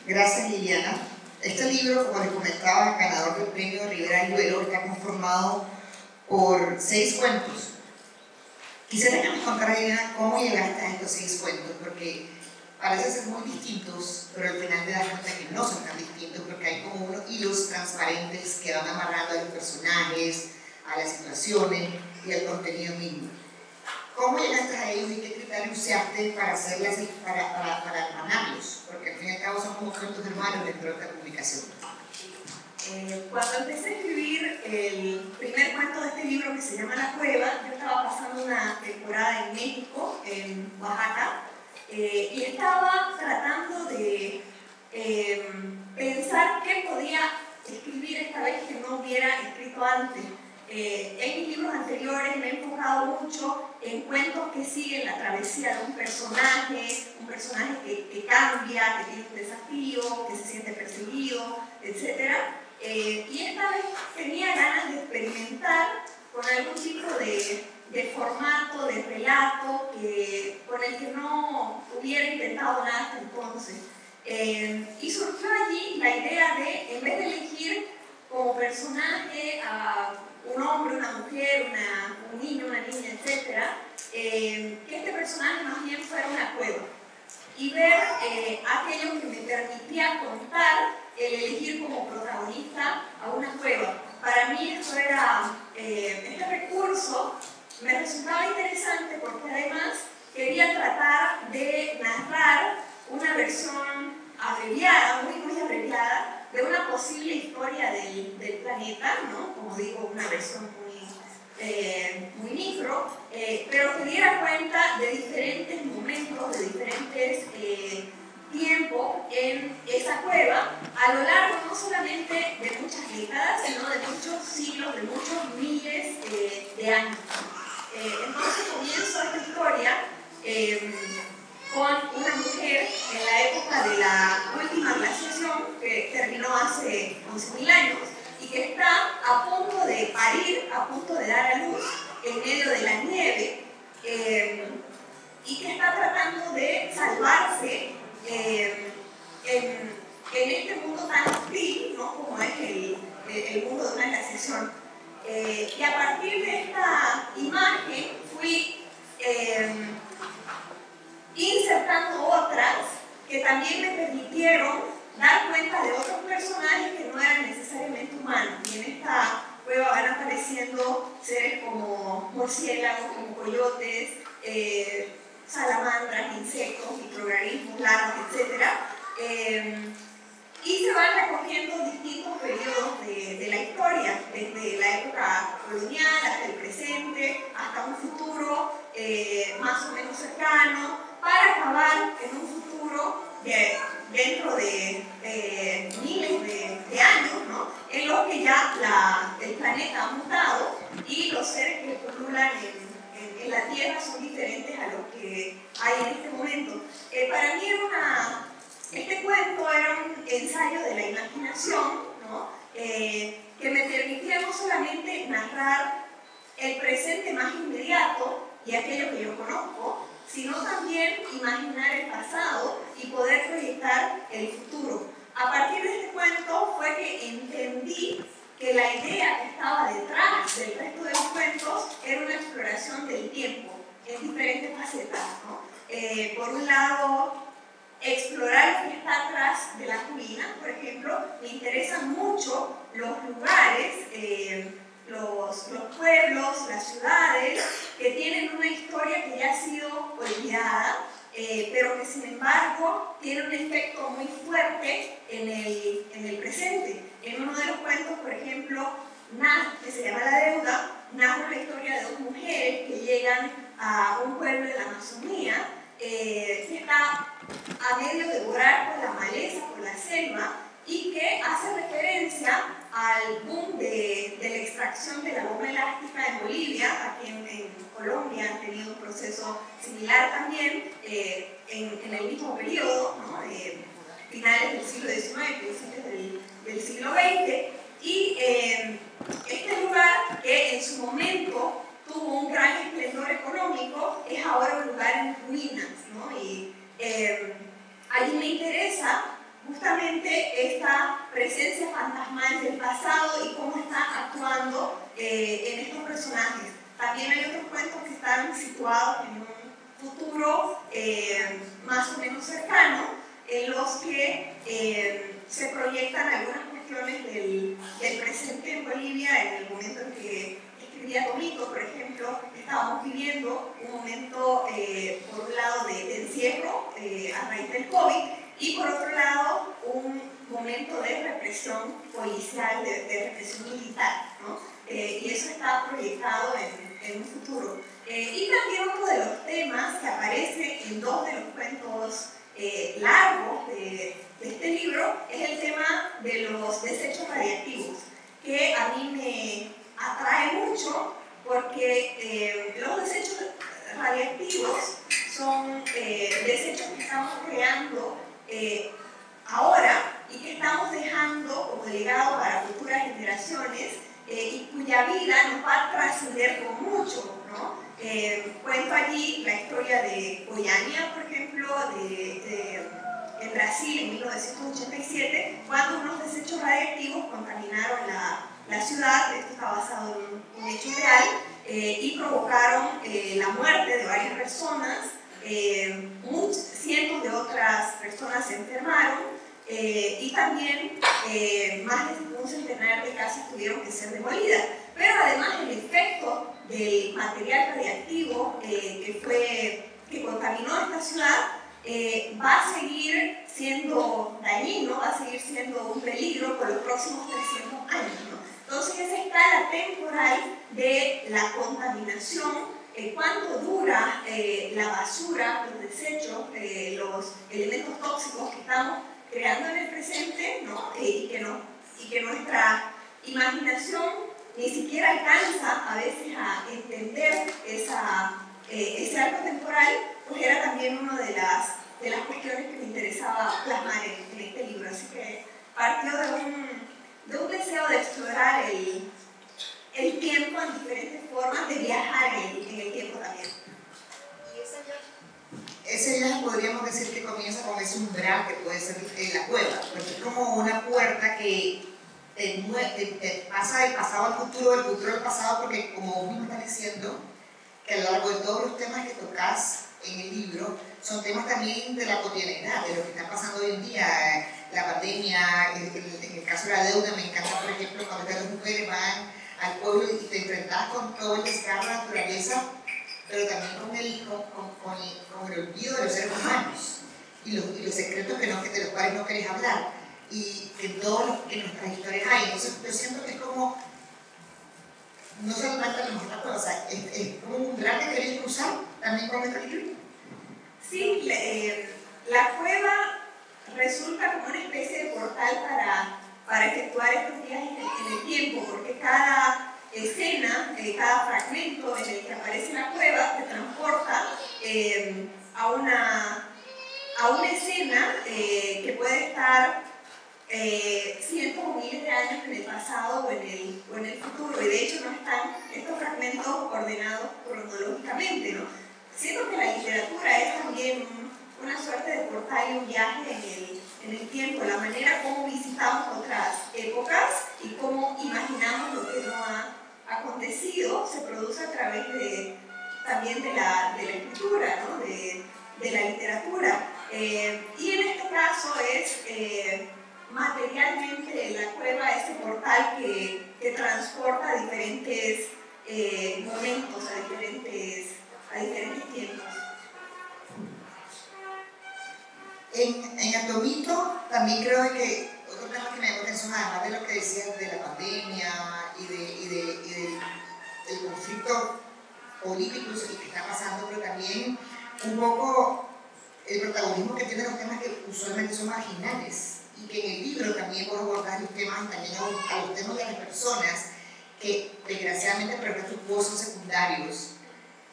Gracias, Liliana. Este libro, como les comentaba, ganador del premio Rivera y Duero, está conformado por 6 cuentos. Quisiera que me contara, Liliana, cómo llegaste a estos 6 cuentos, porque parecen ser muy distintos, pero al final te das cuenta que no son tan distintos, porque hay como unos hilos transparentes que van amarrando a los personajes, a las situaciones y al contenido mismo. ¿Cómo llegaste a ellos y qué criterios usaste para hacerlas, para hermanarlos? Porque al fin y al cabo son como cuentos hermanos dentro de esta publicación. Cuando empecé a escribir el primer cuento de este libro, que se llama La Cueva, yo estaba pasando una temporada en México, en Oaxaca, y estaba tratando de pensar qué podía escribir esta vez que no hubiera escrito antes. En mis libros anteriores me he enfocado mucho en cuentos que siguen la travesía de un personaje que cambia, que tiene un desafío, que se siente perseguido, etc. Y esta vez tenía ganas de experimentar con algún tipo de formato, de relato, con el que no hubiera intentado nada hasta entonces. Y surgió allí la idea de, en vez de elegir como personaje a un hombre, una mujer, un niño, una niña, etc., que este personaje más bien fuera una cueva y ver aquello que me permitía contar, el elegir como protagonista a una cueva. Para mí esto era, este recurso me resultaba interesante porque además quería tratar de narrar una versión abreviada, muy abreviada, de una posible historia del planeta, ¿no? Como digo, una versión muy micro, pero que diera cuenta de diferentes momentos, de diferentes tiempos en esa cueva, a lo largo no solamente de muchas décadas, sino de muchos siglos, de muchos miles de años. Entonces comienzo esta historia con una mujer en la época de la última glaciación, que terminó hace 11.000 años, y que está a punto de parir, a punto de dar a luz en medio de la nieve, y que está tratando de salvarse en este mundo tan hostil, ¿no? Como es el mundo de una glaciación. Y a partir de esta imagen fui insertando otras que también me permitieron dar cuenta de otros personajes que no eran necesariamente humanos. Y en esta cueva van apareciendo seres como murciélagos, como coyotes, salamandras, insectos, microorganismos, larvas, etc. Y se van recogiendo distintos periodos de la historia, desde la época colonial hasta el presente, hasta un futuro más o menos cercano, para acabar en un futuro dentro de miles de años, ¿no? En los que ya el planeta ha mutado y los seres que pululan en la Tierra son diferentes a los que hay en este momento. Para mí este cuento era un ensayo de la imaginación, ¿no? Que me permitía no solamente narrar el presente más inmediato y aquello que yo conozco, sino también imaginar el pasado y poder proyectar el futuro. A partir de este cuento fue que entendí que la idea que estaba detrás del resto de los cuentos era una exploración del tiempo en diferentes facetas, ¿no? Por un lado, explorar lo que está atrás de la colina, por ejemplo. Me interesan mucho los lugares, los pueblos, las ciudades que tienen una historia que ya ha sido olvidada, pero que sin embargo tiene un efecto muy fuerte en el presente. En uno de los cuentos, por ejemplo, que se llama La Deuda, narra la historia de dos mujeres que llegan a un pueblo de la Amazonía que está a medio de volar por la maleza, por la selva, y que hace referencia al boom de la extracción de la goma elástica en Bolivia. Aquí en Colombia han tenido un proceso similar también en el mismo periodo, ¿no? Finales del siglo XIX, principios del siglo XX, y este lugar, que en su momento tuvo un gran esplendor económico, es ahora un lugar en ruinas, ¿no? Y allí me interesa justamente justamente esta presencia fantasmal del pasado y cómo está actuando en estos personajes. También hay otros cuentos que están situados en un futuro más o menos cercano, en los que se proyectan algunas cuestiones del presente en Bolivia en el momento en que escribía Tomito, por ejemplo. Estábamos viviendo un momento, por un lado, de encierro a raíz del COVID, y por otro lado, un momento de represión policial, de represión militar, ¿no? Y eso está proyectado en un futuro. Y también uno de los temas que aparece en dos de los cuentos largos de este libro es el tema de los desechos radiactivos, que a mí me atrae mucho porque los desechos radiactivos son desechos que estamos creando ahora y que estamos dejando como legado para futuras generaciones y cuya vida nos va a trascender con mucho, ¿no? Cuento allí la historia de Goiânia, por ejemplo, en Brasil en 1987, cuando unos desechos radiactivos contaminaron la ciudad. Esto está basado en un hecho real, y provocaron la muerte de varias personas. Cientos de otras personas se enfermaron, y también más de un centenar de casas tuvieron que ser demolidas. Pero además el efecto del material radiactivo que contaminó esta ciudad va a seguir siendo dañino, va a seguir siendo un peligro por los próximos 300 años, ¿no? Entonces esa escala temporal de la contaminación, cuánto dura la basura, los desechos, los elementos tóxicos que estamos creando en el presente, ¿no? Y que nuestra imaginación ni siquiera alcanza a veces a entender ese arco temporal, pues era también una de las cuestiones que me interesaba plasmar en este libro. Así que partió de un deseo de explorar el tiempo en diferentes formas, de viajar en el tiempo también. Ese viaje podríamos decir que comienza con ese umbral que puede ser la cueva, porque es como una puerta que te pasa del pasado al futuro, del futuro al pasado, porque como vos mismo estás diciendo, que a lo largo de todos los temas que tocas en el libro, son temas también de la cotidianidad, de lo que está pasando hoy en día, la pandemia, en el caso de la deuda. Me encanta, por ejemplo, cuando estas mujeres van al pueblo y te enfrentas con todo el desgarro de la naturaleza, pero también con el olvido de los seres humanos y los secretos de los cuales no querés hablar, y que en nuestras historias hay. Entonces yo siento que es como, no se trata de nuestra cosa, es como un umbral que queréis cruzar también con este libro. Sí, la cueva resulta como una especie de portal para efectuar estos viajes en el tiempo, porque cada escena, cada fragmento en el que aparece la cueva te transporta a una escena que puede estar cientos o miles de años en el pasado o en el futuro, y de hecho no están estos fragmentos ordenados cronológicamente, ¿no? Siento que la literatura es también una suerte de portal y un viaje en el tiempo, la manera como visitamos otras épocas y cómo imaginamos lo que no ha acontecido, se produce a través también de la escritura, ¿no? de la literatura. Y en este caso es materialmente la cueva, ese portal que transporta a diferentes momentos, a diferentes tiempos. En Atomito también creo que otro tema que me llamó atención, además de lo que decías de la pandemia y del conflicto político que está pasando, pero también un poco el protagonismo que tienen los temas que usualmente son marginales, y que en el libro también vos abordás los temas, y también a los temas de las personas que desgraciadamente por ejemplo son secundarios,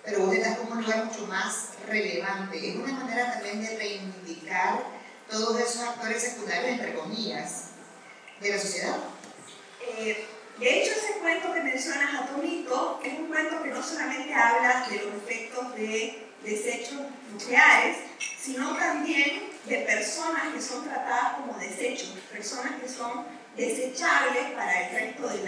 pero vos le das como un lugar mucho más relevante. Es una manera también de reivindicar todos esos actores secundarios, entre comillas, de la sociedad. De hecho, ese cuento que mencionas, Atomito, es un cuento que no solamente habla de los efectos de desechos nucleares, sino también de personas que son tratadas como desechos, personas que son desechables para el resto de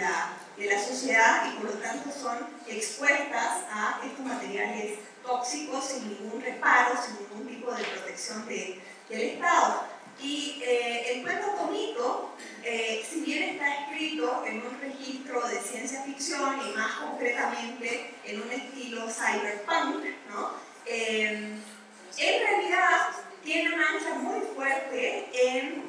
la sociedad y por lo tanto son expuestas a estos materiales tóxicos sin ningún reparo, sin ningún tipo de protección del Estado. Y el cuento Tomito, si bien está escrito en un registro de ciencia ficción y más concretamente en un estilo cyberpunk, ¿no? En realidad tiene un ancla muy fuerte en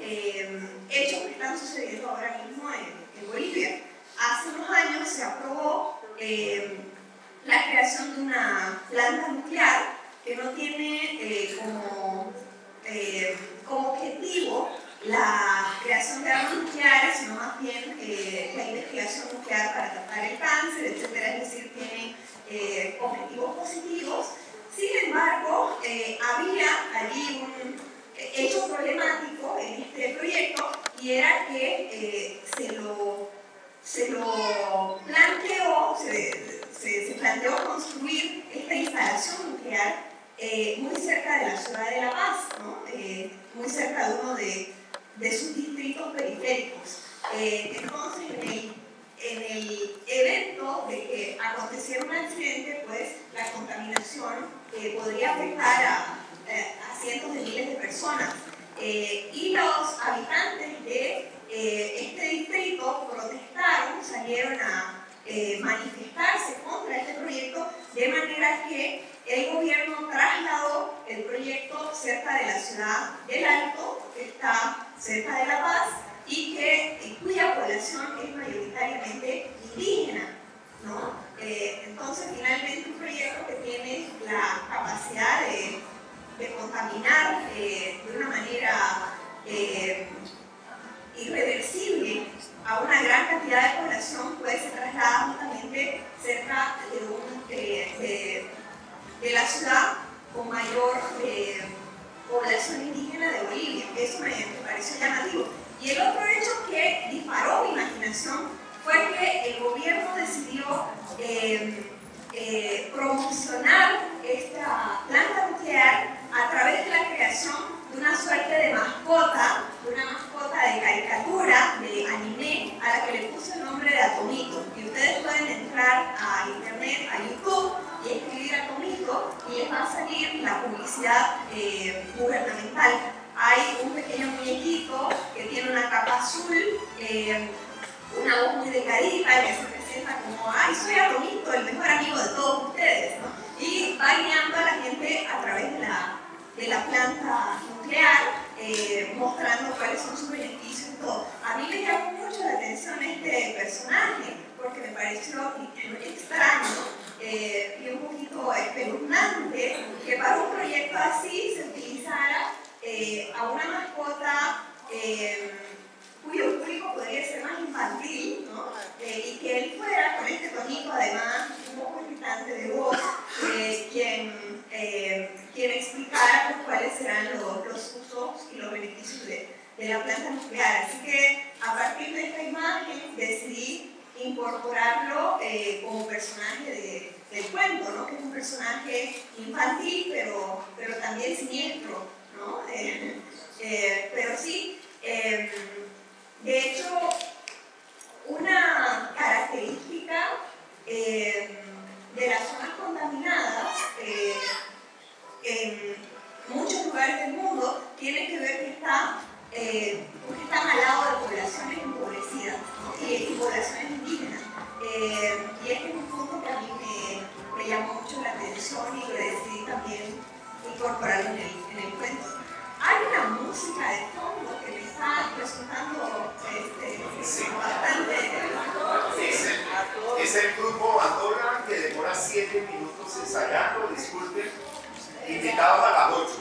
hechos que están sucediendo ahora mismo en Bolivia. Hace unos años se aprobó la creación de una planta nuclear que no tiene como objetivo la creación de armas nucleares, sino más bien la investigación nuclear para tratar el cáncer, etc. Es decir, tiene objetivos positivos. Sin embargo, había allí un hecho problemático en este proyecto y era que se planteó construir esta instalación nuclear muy cerca de la ciudad de La Paz, ¿no? Muy cerca de uno de sus distritos periféricos. Entonces, en el evento de que aconteciera un accidente, pues la contaminación podría afectar a cientos de miles de personas. Y los habitantes de este distrito protestaron, salieron a manifestarse contra este proyecto, de manera que el gobierno trasladó el proyecto cerca de la ciudad del Alto, que está cerca de La Paz, y cuya población es mayoritariamente indígena, ¿no? Entonces, finalmente, un proyecto que tiene la capacidad de contaminar de una manera irreversible a una gran cantidad de población, pues se traslada justamente cerca de la ciudad con mayor población indígena de Bolivia. Eso me pareció llamativo. Y el otro hecho que disparó mi imaginación fue que el gobierno decidió promocionar esta planta nuclear a través de la creación de una suerte de mascota, de caricatura, de anime, a la que le puso el nombre de Atomito. Y ustedes pueden entrar a internet, a YouTube, y escribir Atomito, y les va a salir la publicidad gubernamental. Hay un pequeño muñequito que tiene una capa azul, una voz muy delgadita, que se presenta como: ¡ay, soy Atomito, el mejor amigo de todos ustedes!, ¿no? Y va guiando a la gente a través de la planta nuclear, mostrando cuáles son sus beneficios y todo. A mí me llamó mucho la atención este personaje, porque me pareció extraño y un poquito espeluznante que para un proyecto así se utilizara a una mascota cuyo público podría ser más infantil, ¿no? Y que él fuera con este tonito, además un poco irritante de voz, quien explicara pues, cuáles serán los usos y los beneficios de la planta nuclear. Así que a partir de esta imagen decidí incorporarlo como personaje del cuento, ¿no? Que es un personaje infantil, pero también siniestro, ¿no? Pero sí, de hecho, una característica de las zonas contaminadas en muchos lugares del mundo tiene que ver que están al lado de poblaciones empobrecidas, ¿no? y poblaciones indígenas. Y este es un punto que a mí me llamó mucho la atención y que decidí también incorporarlo en el cuento. Hay una música de fondo que me está resultando bastante... Es el grupo Andorra, que demora 7 minutos ensayando, disculpen, invitados a las 8.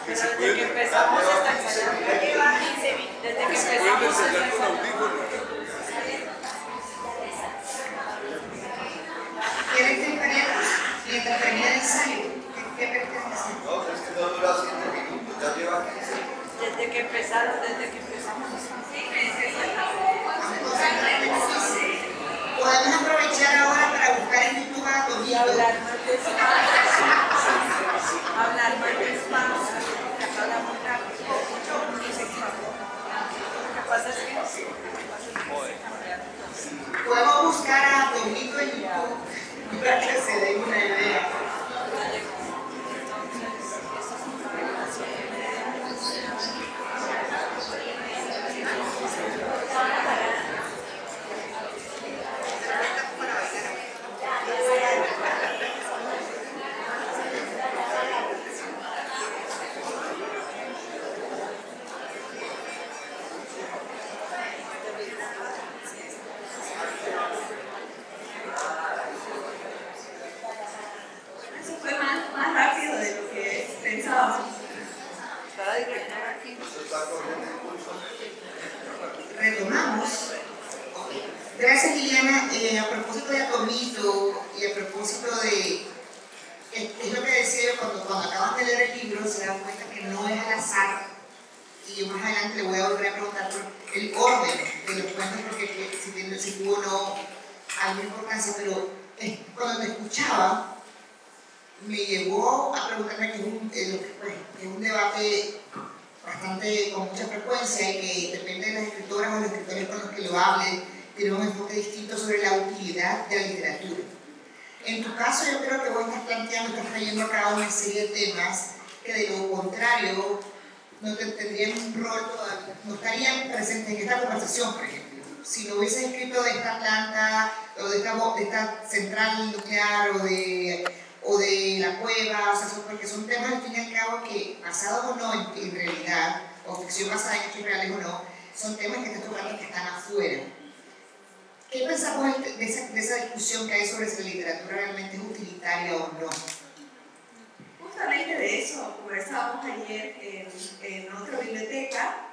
Desde que empezamos esta ensayando, desde que empezamos ¿Quieres que mientras termina el ensayo? ¿Qué pertenece? No, es que no dura 7 minutos, ya lleva 15. desde que empezamos. Podemos aprovechar ahora para buscar en YouTube a Atomito. Y hablar más despacio. Hablar más despacio. cuando acaban de leer el libro se dan cuenta que no es al azar, y yo más adelante le voy a volver a preguntar por el orden de los cuentos, porque si tuvo o no alguna importancia, pero cuando te escuchaba, me llevó a preguntarme que es un debate bastante con mucha frecuencia y que depende de las escritoras o los escritores con los que lo hable, tiene un enfoque distinto sobre la utilidad de la literatura. En tu caso, yo creo que vos estás trayendo a cabo una serie de temas que de lo contrario no tendrían un rol todavía, no estarían presentes en esta conversación, por ejemplo. Si no hubiese escrito de esta planta, o de esta central nuclear, o de la cueva, o sea, porque son temas al fin y al cabo que, basados o no en realidad, o ficción basada en hechos reales o no, son temas que estás tocando que están afuera. ¿Qué pensamos de esa discusión que hay sobre si la literatura realmente es utilitaria o no? Justamente de eso conversábamos ayer en otra biblioteca,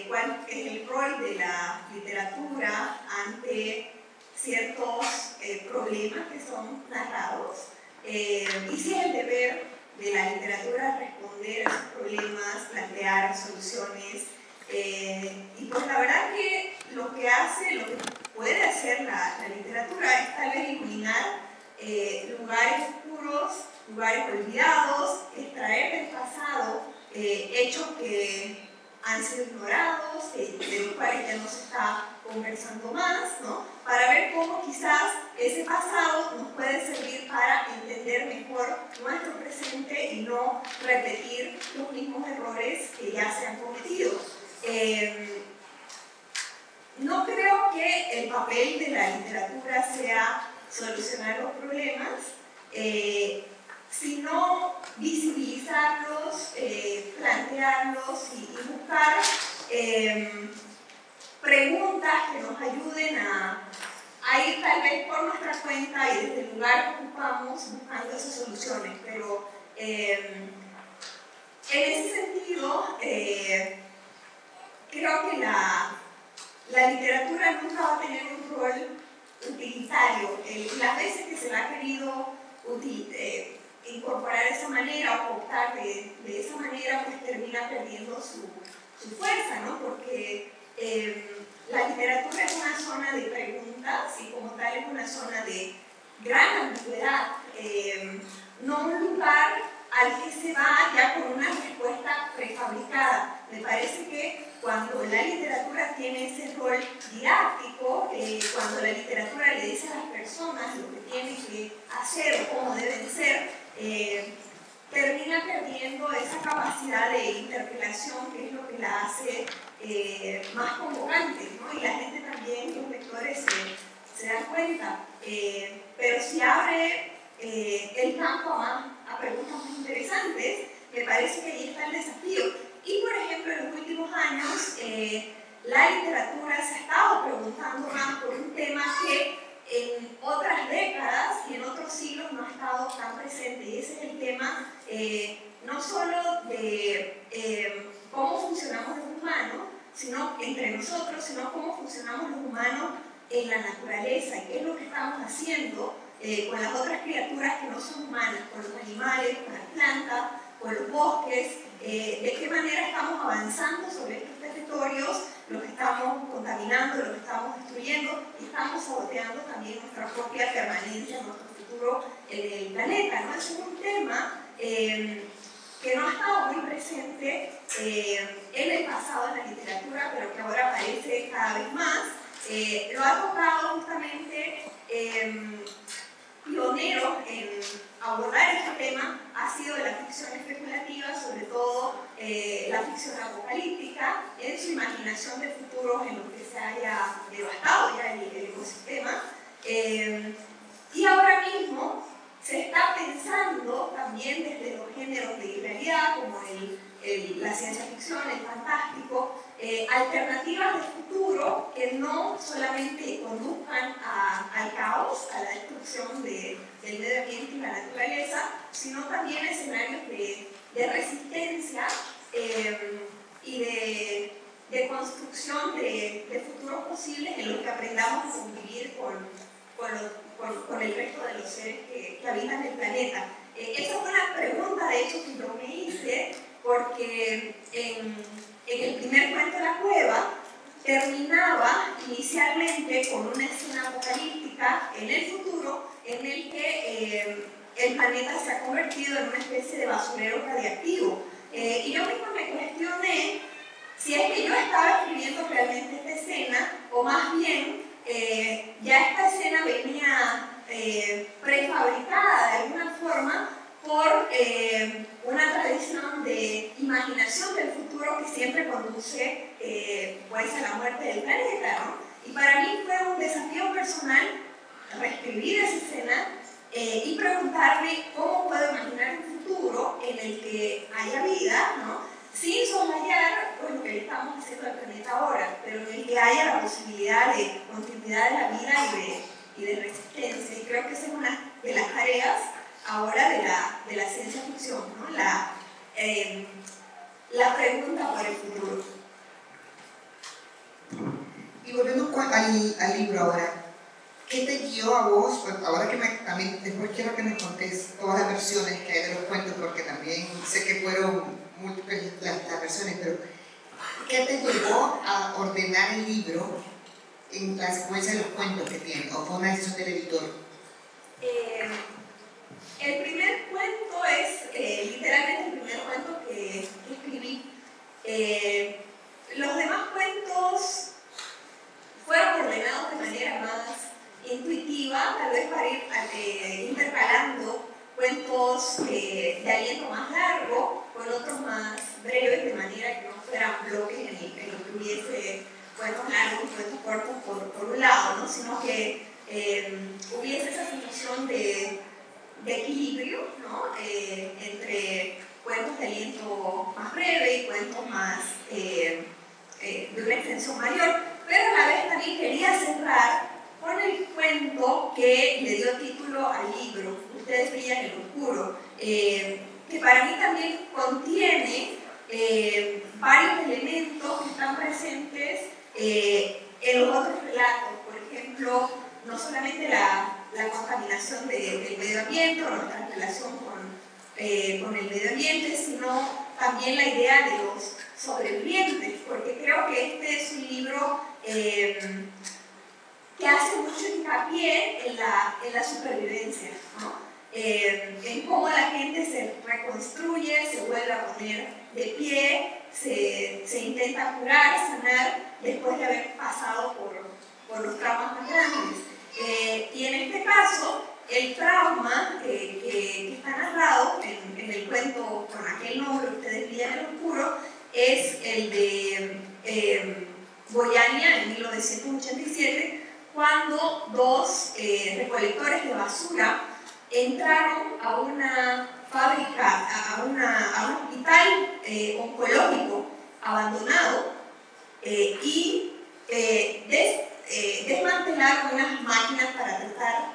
cuál es el rol de la literatura ante ciertos problemas que son narrados, y si es el deber de la literatura responder a esos problemas, plantear soluciones, y pues la verdad que lo que puede hacer la literatura es tal vez iluminar lugares oscuros, lugares olvidados, extraer del pasado hechos que han sido ignorados, de los cuales ya no se está conversando más, ¿no? Para ver cómo quizás ese pasado nos puede servir para entender mejor nuestro presente y no repetir los mismos errores que ya se han cometido. No creo que el papel de la literatura sea solucionar los problemas, sino visibilizarlos, plantearlos y buscar preguntas que nos ayuden a ir tal vez por nuestra cuenta y desde el lugar que ocupamos buscando esas soluciones. Pero en ese sentido, creo que la literatura nunca va a tener un rol utilitario. Las veces que se le ha querido incorporar de esa manera o optar de esa manera, pues termina perdiendo su fuerza, ¿no? Porque la literatura es una zona de preguntas y como tal es una zona de gran ambigüedad, no un lugar al que se va ya con una respuesta prefabricada. Me parece que cuando la literatura tiene ese rol didáctico, cuando la literatura le dice a las personas lo que tienen que hacer o cómo deben ser, termina perdiendo esa capacidad de interpelación que es lo que la hace más convocante, ¿no? Y la gente también, los lectores, se dan cuenta. Pero si abre el campo a preguntas muy interesantes, me parece que ahí está el desafío. Y por ejemplo, en los últimos años, la literatura se ha estado preguntando más por un tema que en otras décadas y en otros siglos no ha estado tan presente. Y ese es el tema no solo de cómo funcionamos los humanos, sino entre nosotros, sino cómo funcionamos los humanos en la naturaleza y qué es lo que estamos haciendo con las otras criaturas que no son humanas, con los animales, con las plantas, con los bosques, de qué manera estamos avanzando sobre estos territorios, los que estamos contaminando, los que estamos destruyendo y estamos saboteando también nuestra propia permanencia, nuestro futuro en el planeta, ¿no? Es un tema que no ha estado muy presente en el pasado en la literatura, pero que ahora aparece cada vez más. Lo ha tocado justamente pionero en abordar este tema ha sido la ficción especulativa, sobre todo la ficción apocalíptica, en su imaginación de futuros en los que se haya devastado ya el ecosistema. Y ahora mismo se está pensando también desde los géneros de irrealidad, como la ciencia ficción, el fantástico, alternativas de futuro que no solamente conduzcan al caos, a la destrucción del medio ambiente y la naturaleza, sino también escenarios de resistencia y de construcción de futuros posibles en los que aprendamos a convivir con el resto de los seres que habitan el planeta. Esa fue una pregunta, de hecho que yo me hice, porque en el primer cuento de la cueva terminaba inicialmente con una escena apocalíptica en el futuro en el que el planeta se ha convertido en una especie de basurero radiactivo. Y yo misma me cuestioné si es que yo estaba escribiendo realmente esta escena, o más bien ya esta escena venía prefabricada de alguna forma por una tradición de imaginación del futuro que siempre conduce pues a la muerte del planeta, ¿no? Y para mí fue un desafío personal reescribir esa escena y preguntarme cómo puedo imaginar un futuro en el que haya vida, ¿no? Sin soslayar pues, lo que le estamos haciendo al planeta ahora, pero en el que haya la posibilidad de continuidad de la vida y de resistencia. Y creo que esa es una de las tareas ahora de la ciencia ficción, ¿no? La pregunta por el futuro. Y volviendo al libro ahora, ¿qué te guió a vos? Pues ahora que también después quiero que me contés todas las versiones que hay de los cuentos, porque también sé que fueron múltiples las versiones, pero ¿qué te llevó a ordenar el libro en la secuencia de los cuentos que tiene? ¿O fue una decisión del editor? El primer cuento es literalmente el primer cuento que escribí. Los demás cuentos fueron ordenados de manera más intuitiva, tal vez para ir intercalando cuentos de aliento más largo con otros más breves, de manera que no fueran bloques en los que hubiese cuentos largos y cuentos cortos por un lado, ¿no? Sino que hubiese esa sensación de equilibrio, ¿no? Entre cuentos de aliento más breve y cuentos más de una extensión mayor, pero a la vez también quería cerrar con el cuento que le dio título al libro, Ustedes brillan en el oscuro, que para mí también contiene varios elementos que están presentes en los otros relatos. Por ejemplo, no solamente la contaminación del medio ambiente o nuestra relación con el medio ambiente, sino también la idea de los sobrevivientes, porque creo que este es un libro que hace mucho hincapié en la supervivencia, ¿no? En cómo la gente se reconstruye, se vuelve a poner de pie, se intenta curar, sanar después de haber pasado por los traumas más grandes. Y en este caso, el trauma que está narrado en el cuento con aquel nombre, Ustedes brillan en el oscuro, es el de Goiânia en 1987, cuando dos recolectores de basura entraron a una fábrica, a un hospital oncológico abandonado y desmantelaron unas máquinas para tratar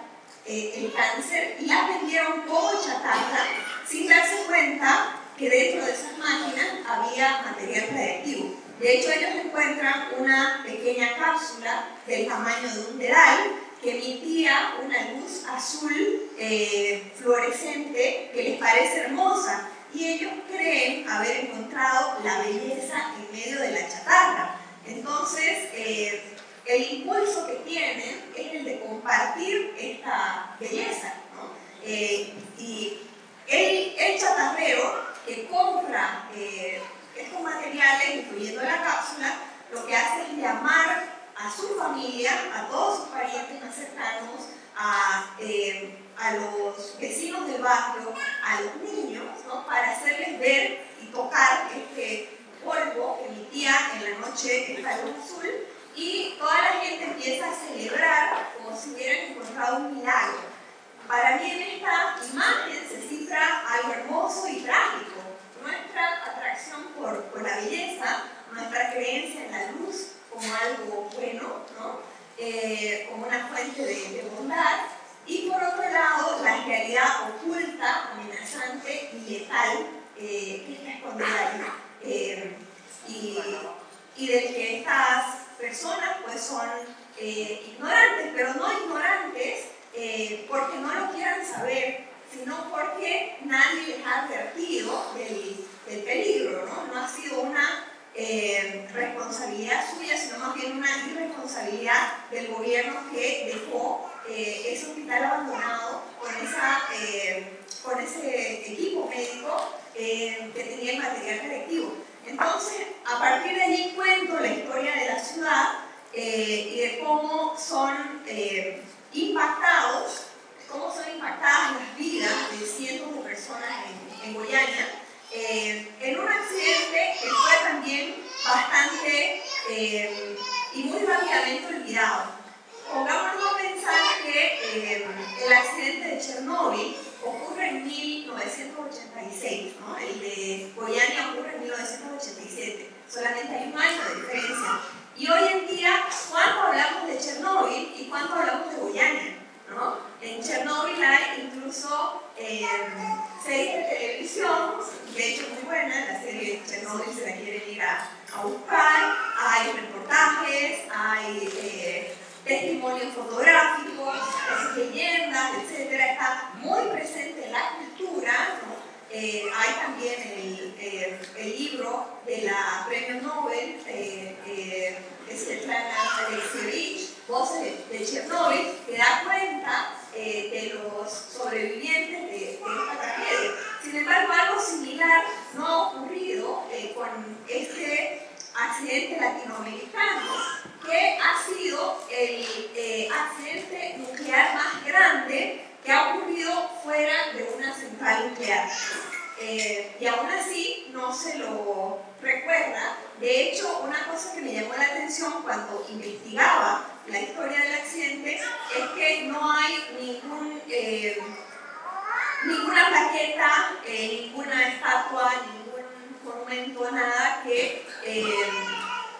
el cáncer y las vendieron como chatarra sin darse cuenta que dentro de esas máquinas había material radiactivo. De hecho, ellos encuentran una pequeña cápsula del tamaño de un dedal que emitía una luz azul fluorescente que les parece hermosa, y ellos creen haber encontrado la belleza en medio de la chatarra. Entonces, el impulso que tienen es el de compartir esta belleza, ¿no? Y el chatarrero que compra estos materiales, incluyendo la cápsula, lo que hace es llamar a su familia, a todos sus parientes más cercanos, a los vecinos del barrio, a los niños, ¿no? Para hacerles ver y tocar este polvo que emitía en la noche esta luz azul, y toda la gente empieza a celebrar como si hubieran encontrado un milagro. Para mí en esta imagen se cifra algo hermoso y trágico: nuestra atracción por la belleza, nuestra creencia en la luz como algo bueno, ¿no? Como una fuente de bondad, y por otro lado la realidad oculta, amenazante y letal que está escondida ahí, y del que estas personas pues son ignorantes, pero no ignorantes porque no lo quieran saber, sino porque nadie les ha advertido del peligro, ¿no? No ha sido una responsabilidad suya, sino más bien una irresponsabilidad del gobierno que dejó ese hospital abandonado con ese equipo médico que tenía el material correctivo. Entonces, a partir de allí cuento la historia de la ciudad y de cómo son impactadas las vidas de cientos de personas en Goiânia, en un accidente que fue también bastante y muy rápidamente olvidado. Pongámonos a pensar que el accidente de Chernóbil ocurre en 1986, ¿no? El de Goiânia ocurre en 1987, solamente hay un año de diferencia. Y hoy en día, ¿cuánto hablamos de Chernóbil y cuánto hablamos de Goiânia? ¿No? En Chernóbil hay incluso series de televisión, de hecho muy buena, la serie de Chernóbil se la quieren ir a buscar, hay reportajes, hay testimonios fotográficos, leyendas, etc. Está muy presente en la cultura, ¿no? Hay también el libro de la premio Nobel, que se llama Alexievich, Voces de Chernóbil, que da cuenta de los sobrevivientes de esta tragedia. Sin embargo, algo similar no ha ocurrido con este accidente latinoamericano, que ha sido el accidente nuclear más grande que ha ocurrido fuera de una central nuclear. Y aún así no se lo recuerda. De hecho, una cosa que me llamó la atención cuando investigaba la historia del accidente es que no hay ninguna plaqueta, ninguna estatua, ningún monumento, nada que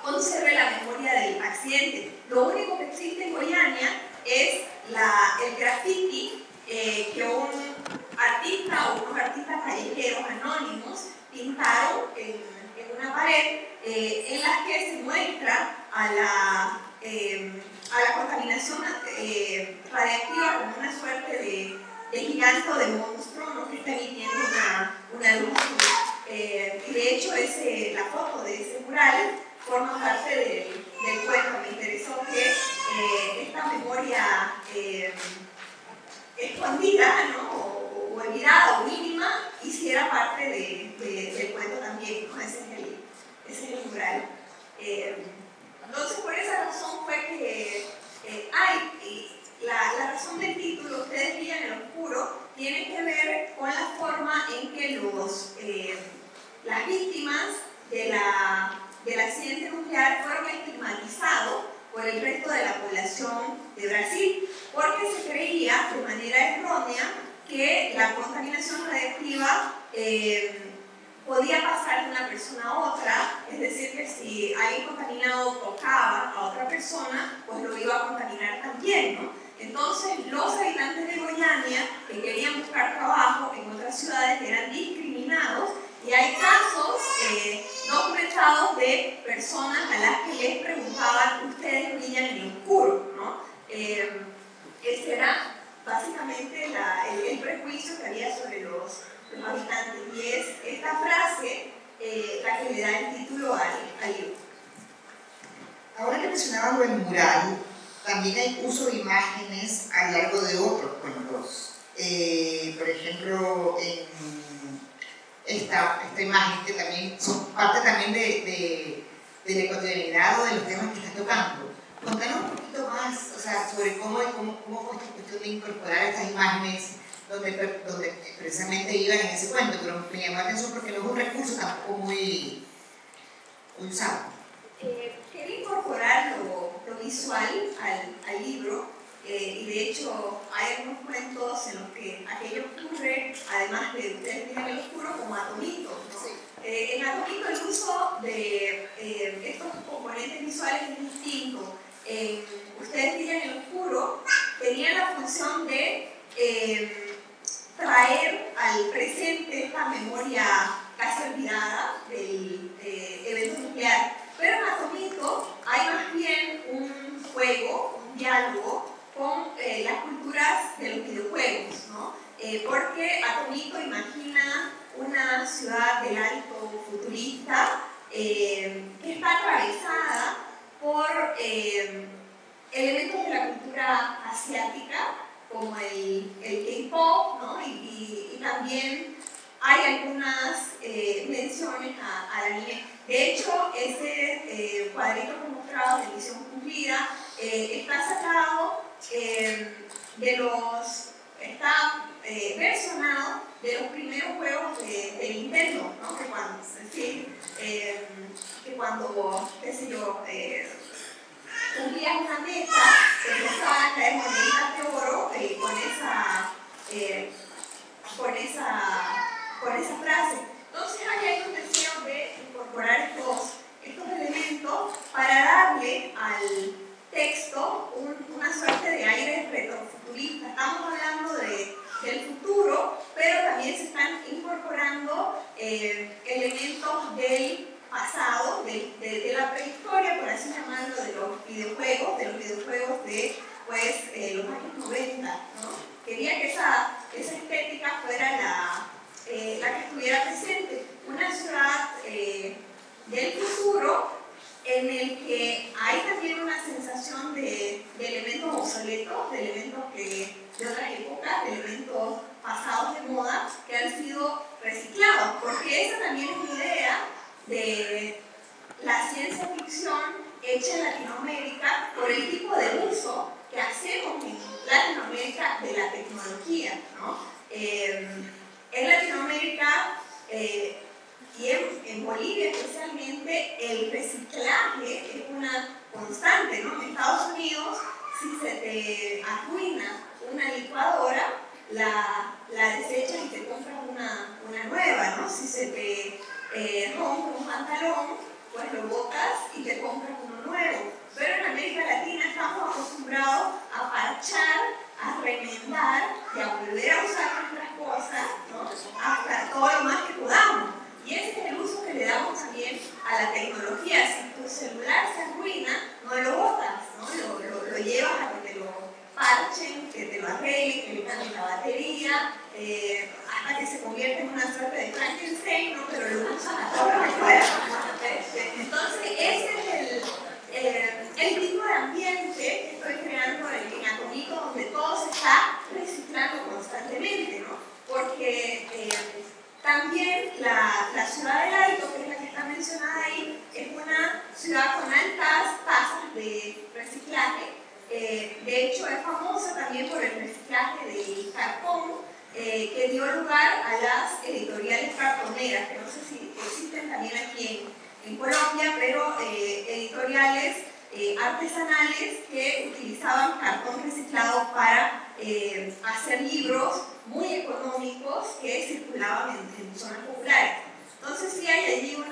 conserve la memoria del accidente. Lo único que existe en Goiânia es el graffiti que un artista o unos artistas callejeros anónimos pintaron en una pared en las que se muestra a la contaminación radiactiva como una suerte de gigante o de monstruo, ¿no? Que está emitiendo una luz. Y de hecho la foto de ese mural forma parte del cuento. Me interesó que esta memoria escondida, ¿no? o olvidada o mínima hiciera parte del cuento también, ¿no? Ese es el mural. Entonces, por esa razón fue que la razón del título, Ustedes brillan en el oscuro, tiene que ver con la forma en que las víctimas del accidente nuclear fueron estigmatizados por el resto de la población de Brasil, porque se creía de manera errónea que la contaminación radiactiva podía pasar de una persona a otra, es decir, que si alguien contaminado tocaba a otra persona, pues lo iba a contaminar también, ¿no? Entonces, los habitantes de Goiânia que querían buscar trabajo en otras ciudades eran discriminados, y hay casos documentados de personas a las que les preguntaban, ustedes brillan en el oscuro, ¿no? Ese era básicamente el prejuicio que había sobre los habitantes, y es esta frase la que le da el título al libro. Ahora que mencionaba lo del mural, también hay uso de imágenes a lo largo de otros cuentos. Por ejemplo, en esta imagen que también son parte también del cotidianidad o de los temas que estás tocando. Contanos un poquito más, o sea, sobre cómo fue esta cuestión de incorporar estas imágenes donde precisamente iban en ese cuento, pero me llamó la atención porque no es un recurso tampoco muy usado. Quería incorporar lo visual al libro, y de hecho hay algunos cuentos en los que aquello ocurre, además de Ustedes brillan en el oscuro, como Atomito, ¿no? Sí. En Atomito el uso de estos componentes visuales es distinto. Ustedes brillan en el oscuro tenían la función de traer al presente esta memoria casi olvidada del evento nuclear. Pero en Atomito hay más bien un juego, un diálogo con las culturas de los videojuegos, ¿no? Porque ciudad del Alto futurista que está atravesada por elementos de la cultura asiática, como el K-pop, ¿no? Y también hay algunas menciones al anime. De hecho, ese cuadrito que mostraba de Misión Cumplida está sacado está versionado de los primeros juegos de Nintendo, ¿no? Que cuando, qué sé yo, cumplías una meta, empezaban a caer moneditas de oro con esa frase. Entonces hay un deseo de incorporar estos elementos para darle al texto una suerte de aire retrofuturista. Estamos hablando del futuro, pero también se están incorporando elementos del pasado, de la prehistoria, por así llamarlo, de los videojuegos de los años 90, ¿no? Quería que esa estética fuera la que estuviera presente. Una ciudad del futuro en el que hay también una sensación de elementos obsoletos, de elementos de otras épocas, de elementos pasados de moda que han sido reciclados, porque esa también es una idea de la ciencia ficción hecha en Latinoamérica por el tipo de uso que hacemos en Latinoamérica de la tecnología, ¿no? En Latinoamérica y en Bolivia especialmente, el reciclaje es una constante, ¿no? En Estados Unidos, si se te arruina una licuadora, la desechas y te compras una nueva, ¿no? Si se te rompe un pantalón, pues lo botas y te compras uno nuevo. Pero en América Latina estamos acostumbrados a parchar, a remendar y a volver a usar nuestras cosas, ¿no? Hasta todo lo más que podamos. Y ese es el uso que le damos también a la tecnología. Si tu celular se arruina, no lo botas, ¿no? Lo llevas a que te lo parchen, que te lo arreglen, que le cambien la batería, hasta que se convierte en una suerte de Frankenstein, ¿no? Pero lo usas hasta lo que puedas. Entonces, ese es el tipo de ambiente que estoy creando en Atomito, donde todo se está reciclando constantemente, ¿no? Porque también la ciudad del Alto, que es la que está mencionada ahí, es una ciudad con altas tasas de reciclaje. De hecho, es famosa también por el reciclaje del cartón, que dio lugar a las editoriales cartoneras, que no sé si existen también aquí en Colombia, pero editoriales artesanales que utilizaban cartón reciclado para hacer libros muy económicos que circulaban en zonas populares. Entonces sí hay allí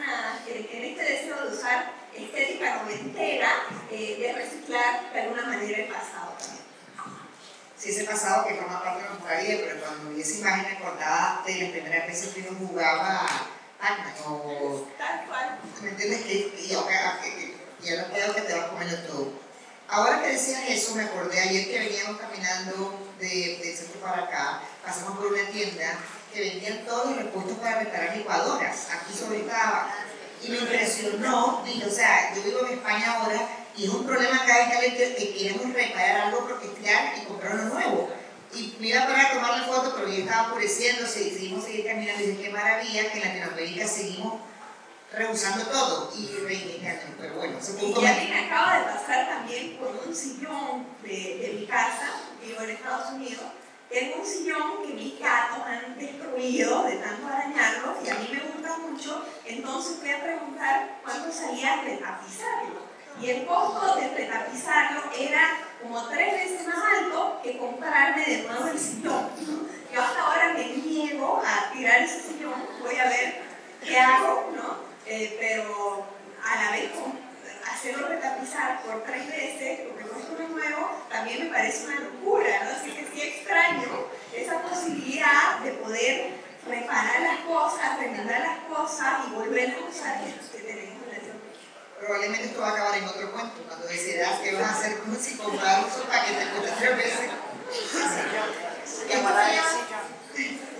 en este deseo de usar estética noventera, de reciclar de alguna manera el pasado también. Sí, ese pasado que forma parte de nuestra vida, pero cuando vi esa imagen me acordaba de las primeras veces que uno jugaba Pac-Man o... Tal cual. ¿Me entiendes? Que ya no creo que te vas comiendo todo. Ahora que decías eso, me acordé ayer que veníamos caminando del centro para acá, pasamos por una tienda que vendían todos los repuestos para reparar licuadoras, aquí sobre Cava. Y me impresionó, dije, o sea, yo vivo en España ahora y es un problema cada vez que queremos reparar algo, protestear y comprar uno nuevo. Y me iba a parar a tomar la foto, pero ya estaba oscureciendo, seguimos caminando y dije, qué maravilla que en Latinoamérica seguimos rehusando todo y reivindicando, pero bueno, eso fue un Y a mí me acaba de pasar también con un sillón de mi casa, vivo en Estados Unidos. Tengo un sillón que mis gatos han destruido de tanto arañarlo y a mí me gusta mucho, entonces fui a preguntar cuánto salía retapizarlo. Y el costo de retapizarlo era como 3 veces más alto que comprarme de nuevo el sillón. Yo hasta ahora me niego a tirar ese sillón, voy a ver qué hago, ¿no? Pero a la vez hacerlo retapizar por 3 veces, lo que cuesta uno nuevo, también me parece una locura, ¿no? Así que sí extraño esa posibilidad de poder reparar las cosas, remendar las cosas y volver a usar esto que tenemos en la teoría. Probablemente esto va a acabar en otro cuento, cuando decidas qué vas a hacer como si comprar un sofá que te cuesta 3 veces.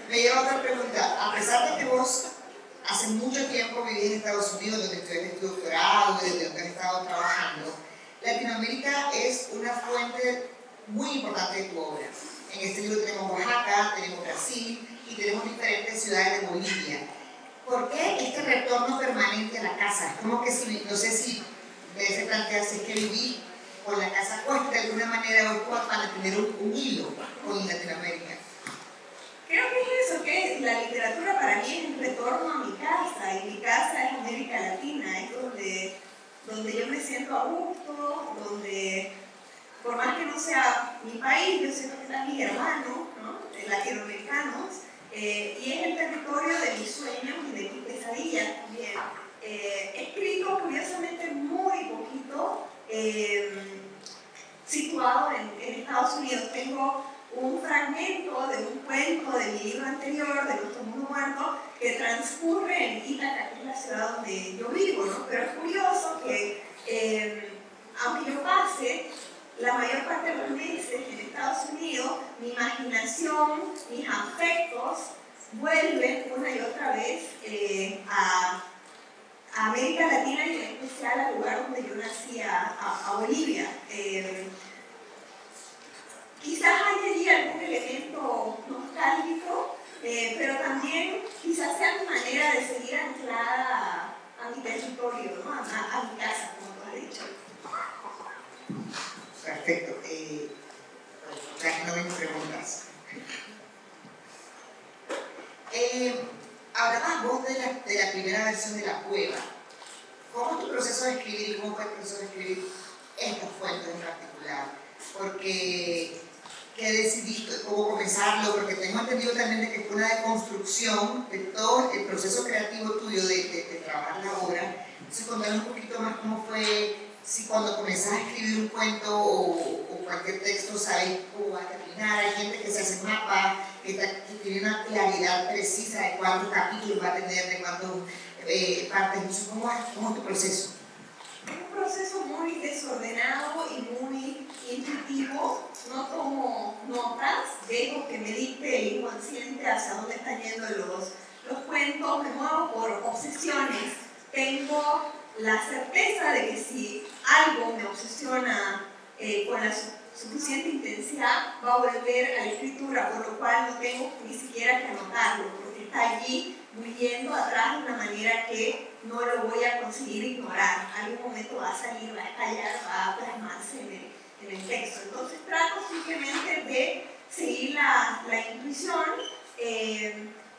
Me lleva a otra pregunta. A pesar de que vos hace mucho tiempo viví en Estados Unidos, donde estudié tu doctorado, desde donde he estado trabajando. Latinoamérica es una fuente muy importante de tu obra. En este libro tenemos Oaxaca, tenemos Brasil y tenemos diferentes ciudades de Bolivia. ¿Por qué este retorno permanente a la casa? Como que si, no sé si debe plantearse que viví con la casa puesta de alguna manera o para tener un hilo con Latinoamérica. Creo que es eso, que la literatura para mí es un retorno a mi casa, y mi casa es América Latina, es donde yo me siento a gusto, donde, por más que no sea mi país, yo siento que están mis hermanos, ¿no? Latinoamericanos, y es el territorio de mis sueños y de mis pesadillas también. He escrito curiosamente muy poquito, situado en Estados Unidos. Tengo un fragmento de un cuento de mi libro anterior, de Nuestro Mundo Muerto, que transcurre en Ítaca, que es la ciudad donde yo vivo, ¿no? Pero es curioso que, aunque yo pase la mayor parte de los meses en Estados Unidos, mi imaginación, mis afectos, vuelven una y otra vez a América Latina y en especial al lugar donde yo nací, a Bolivia. Quizás hay allí algún elemento nostálgico, pero también quizás sea mi manera de seguir anclada a mi territorio, ¿no? a mi casa, como tú has dicho. Perfecto. Ya no ven preguntas. Hablabas vos de la primera versión de La Cueva. ¿Cómo es tu proceso de escribir y cómo fue el proceso de escribir estos cuentos en particular? Porque ¿qué decidiste? ¿Cómo comenzarlo? Porque tengo entendido también de que fue una deconstrucción de todo el proceso creativo tuyo de trabajar la obra. Entonces, contanos un poquito más cómo fue, si cuando comenzás a escribir un cuento o cualquier texto, sabes cómo va a terminar. Hay gente que se hace mapa, que tiene una claridad precisa de cuántos capítulos va a tener, de cuántas partes. Entonces, ¿cómo es tu proceso? Es un proceso muy desordenado y muy intuitivo. No tomo notas, dejo que me dicte el inconsciente hacia dónde están yendo los cuentos, me muevo por obsesiones. Tengo la certeza de que si algo me obsesiona con la suficiente intensidad, va a volver a la escritura, por lo cual no tengo ni siquiera que anotarlo, porque está allí huyendo atrás de una manera que no lo voy a conseguir ignorar. Algún momento va a salir, va a estallar, va a plasmarse en el texto. Entonces trato simplemente de seguir la intuición,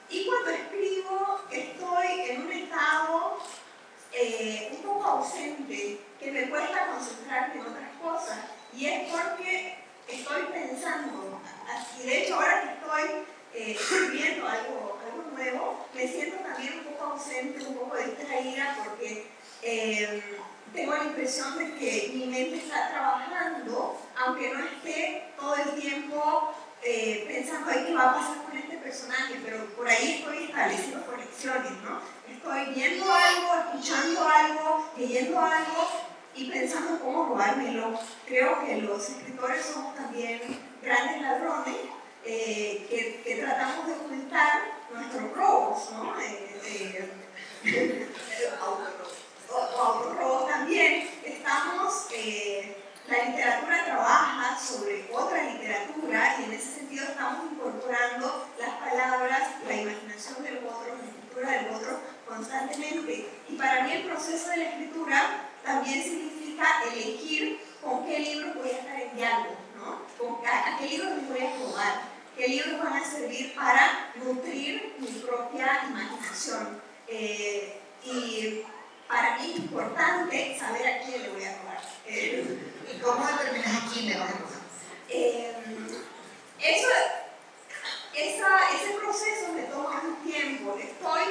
y cuando escribo estoy en un estado un poco ausente, que me cuesta concentrarme en otras cosas, y es porque estoy pensando. Y de hecho ahora que estoy escribiendo algo nuevo, me siento también un poco ausente, un poco distraída, porque tengo la impresión de que mi mente está trabajando, aunque no esté todo el tiempo pensando qué va a pasar con este personaje, pero por ahí estoy estableciendo conexiones, ¿no? Estoy viendo algo, escuchando algo, leyendo algo y pensando cómo robármelo. Creo que los escritores somos también grandes ladrones que tratamos de ocultar nuestros robos, ¿no? Autorrobos también. La literatura trabaja sobre otra literatura y en ese sentido estamos incorporando las palabras, la imaginación del otro, la escritura del otro constantemente. Y para mí el proceso de la escritura también significa elegir con qué libros voy a estar en diálogo, ¿no? A qué libros les voy a probar, qué libros van a servir para nutrir mi propia imaginación. Y para mí es importante saber a quién le voy a robar. ¿Y cómo determinas a quién le vas a robar? Ese proceso me toma un tiempo. Estoy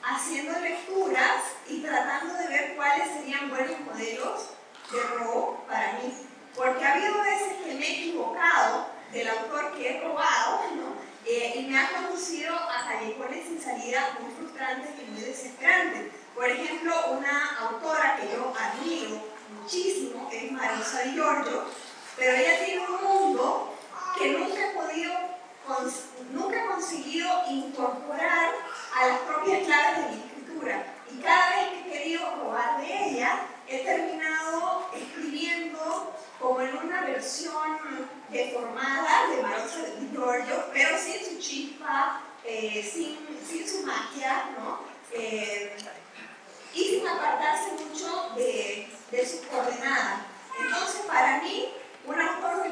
haciendo lecturas y tratando de ver cuáles serían buenos modelos de robo para mí. Porque ha habido veces que me he equivocado del autor que he robado, ¿no? Y me ha conducido a callejones sin salida muy frustrantes y muy desesperantes. Por ejemplo, una autora que yo admiro muchísimo es Marisa Di Giorgio, pero ella tiene un mundo que nunca he conseguido incorporar a las propias claves de mi escritura. sin su magia, ¿no? Y sin apartarse mucho de sus coordenadas. Entonces, para mí, una autora de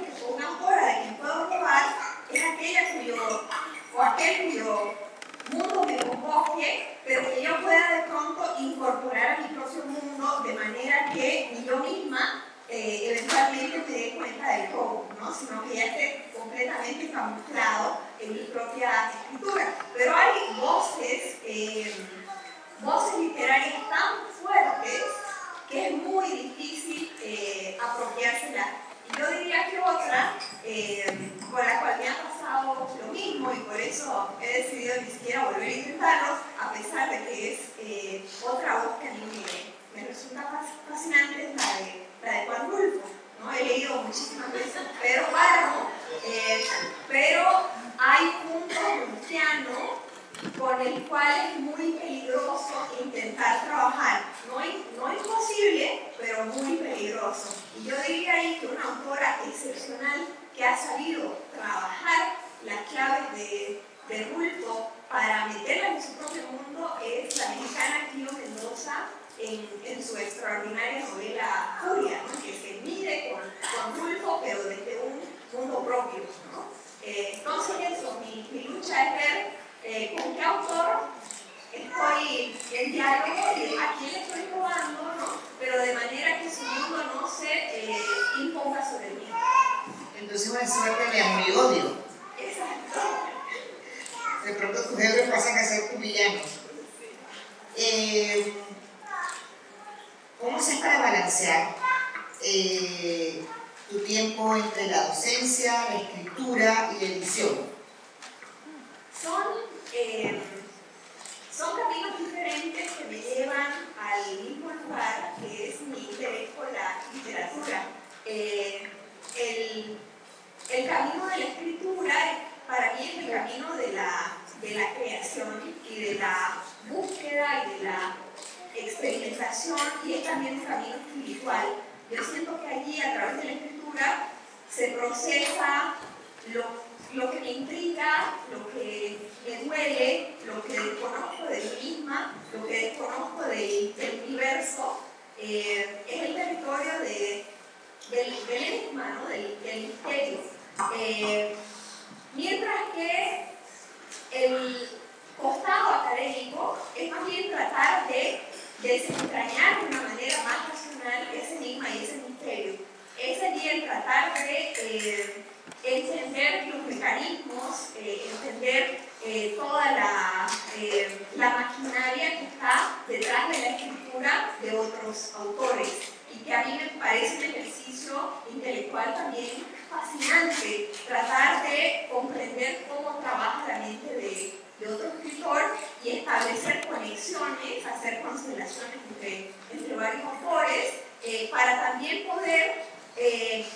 quien puedo robar es aquel cuyo mundo me convoque, pero que yo pueda de pronto incorporar a mi propio mundo de manera que ni yo misma eventualmente me dé cuenta del todo, ¿no? Sino que ya esté completamente camuflado en mi propia escritura. Pero hay voces literarias tan fuertes que es muy difícil apropiárselas. Y yo diría que otra, con la cual me ha pasado lo mismo y por eso he decidido ni siquiera volver a intentarlo, a pesar de que es otra voz que a mí me resulta fascinante, es la de Juan Rulfo, ¿no? He leído muchísimas veces Pedro Páramo, pero hay puntos cristianos con el cual es muy peligroso intentar trabajar. No imposible, pero muy peligroso. Y yo diría ahí que una autora excepcional que ha sabido trabajar las claves de Rulfo para meterla en su propio mundo es la mexicana Clio Mendoza en su extraordinaria novela Furia, ¿no? Que se mide con Rulfo, pero desde un mundo propio, ¿no? Entonces eso, mi lucha es ver con qué autor estoy en diálogo y a quién le estoy robando, ¿no? Pero de manera que su mundo no se imponga sobre mí. Entonces una suerte de amor y odio. Exacto. De pronto tus héroes pasan a ser tus villanos. ¿Cómo haces para balancear tu tiempo entre la docencia, la escritura y la edición? Son caminos diferentes que me llevan al mismo lugar, que es mi interés por la literatura. El camino de la escritura para mí es el camino de la creación y de la búsqueda y de la experimentación, y es también un camino espiritual. Yo siento que allí, a través de la escritura, se procesa lo que me intriga, lo que me duele, lo que desconozco de mí misma, lo que desconozco del universo. Es el territorio del enigma, ¿no? del misterio. Mientras que el costado académico es más bien tratar de desentrañar de una manera más racional ese enigma y ese misterio. Es allí el tratar de entender los mecanismos, entender toda la maquinaria que está detrás de la escritura de otros autores, y que a mí me parece un ejercicio intelectual también fascinante, tratar de comprender cómo trabaja la mente de otro escritor y establecer conexiones, hacer constelaciones entre varios autores, para también poder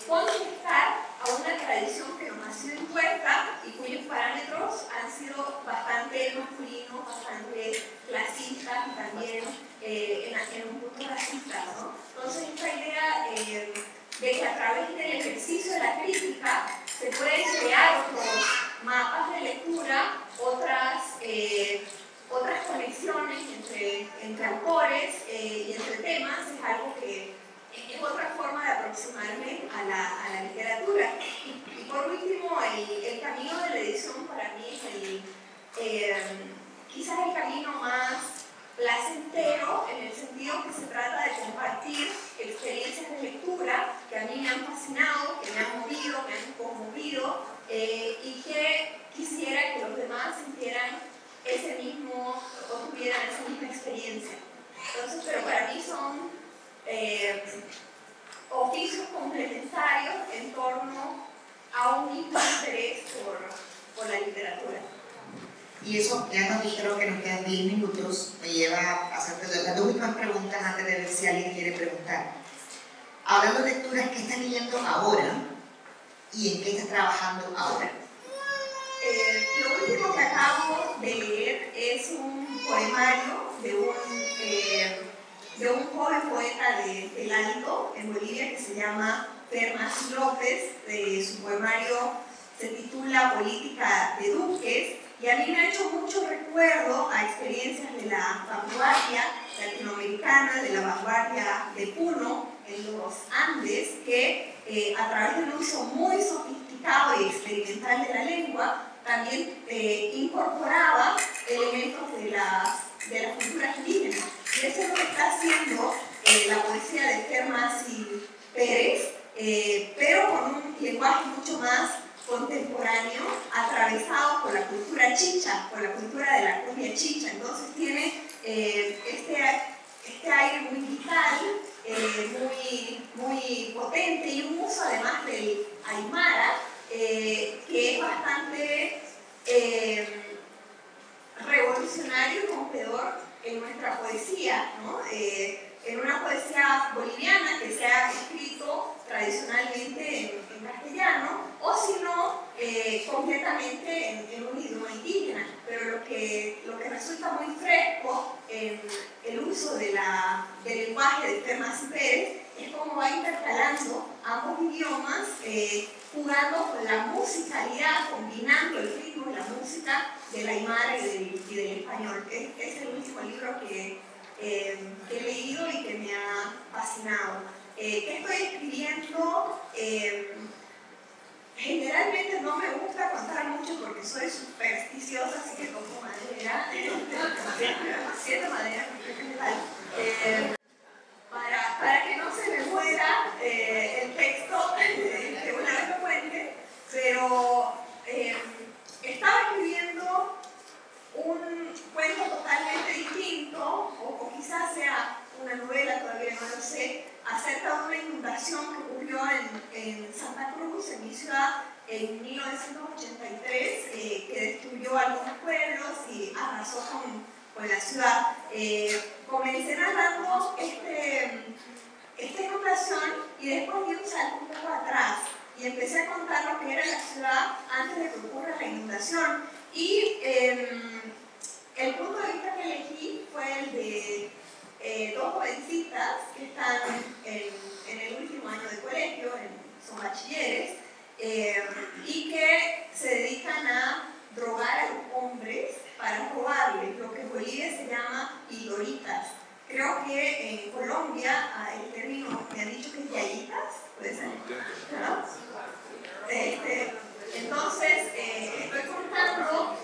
contestar a una tradición que nos ha sido impuesta y cuyos parámetros han sido bastante masculinos, bastante clasistas y también en un punto racistas, ¿no? Entonces, esta idea de que a través del ejercicio de la crítica se pueden crear otros mapas de lectura, otras conexiones entre autores y entre temas, es algo que es otra forma de aproximarme a la literatura. Y por último, el camino de la edición para mí es quizás el camino más placentero, en el sentido que se trata de compartir experiencias de lectura que a mí me han fascinado, que me han movido, me han conmovido, y que quisiera que los demás sintieran ese mismo, o tuvieran esa misma experiencia. Entonces, pero para mí son oficios complementarios en torno a un mismo interés por la literatura. Y eso, ya nos dijeron que nos quedan 10 minutos, me lleva a hacerte las dos últimas preguntas antes de ver si alguien quiere preguntar. Hablando de lecturas, ¿qué estás leyendo ahora y en qué estás trabajando ahora? Lo último que acabo de leer es un poemario de un joven poeta del Alto, en Bolivia, que se llama Fermas López. Su poemario se titula Política de Duques, Y a mí me ha hecho mucho recuerdo a experiencias de la vanguardia latinoamericana, de la vanguardia de Puno, en los Andes, que a través del uso muy sofisticado y experimental de la lengua, también incorporaba elementos de las culturas indígenas. Y eso es lo que está haciendo la poesía de Kermasi Pérez, pero con un lenguaje mucho más contemporáneo, atravesado por la cultura chicha, por la cultura de la cumbia chicha. Entonces tiene este aire muy vital, muy potente, y un uso además del aymara, que es bastante revolucionario y rompedor en nuestra poesía, ¿no? En una poesía boliviana que se ha escrito tradicionalmente en castellano, o si no, completamente en un idioma indígena. Pero lo que resulta muy fresco en el uso del lenguaje de Kermasi Pérez es cómo va intercalando ambos idiomas, jugando con la musicalidad, combinando el ritmo y la música del aymara y del español. Es el último libro que he leído y que me ha fascinado. ¿Qué estoy escribiendo? Generalmente no me gusta contar mucho porque soy supersticiosa, así que toco madera. Siento madera, para que no se me muera el texto que una vez lo cuente, pero estaba escribiendo un cuento totalmente distinto, o quizás sea una novela, todavía no lo sé, acerca de una inundación que ocurrió en Santa Cruz, en mi ciudad, en 1983, que destruyó algunos pueblos y arrasó con la ciudad. Comencé narrando esta inundación y después di un salto un poco atrás y empecé a contar lo que era la ciudad antes de que ocurra la inundación. Y el punto de vista que elegí fue el de dos jovencitas que están en el último año de colegio, son bachilleres, y que se dedican a drogar a los hombres para robarles lo que en Bolivia se llama pildoritas. Creo que en Colombia el término me han dicho que es yayitas, puede ser, ¿no? Entonces, estoy contando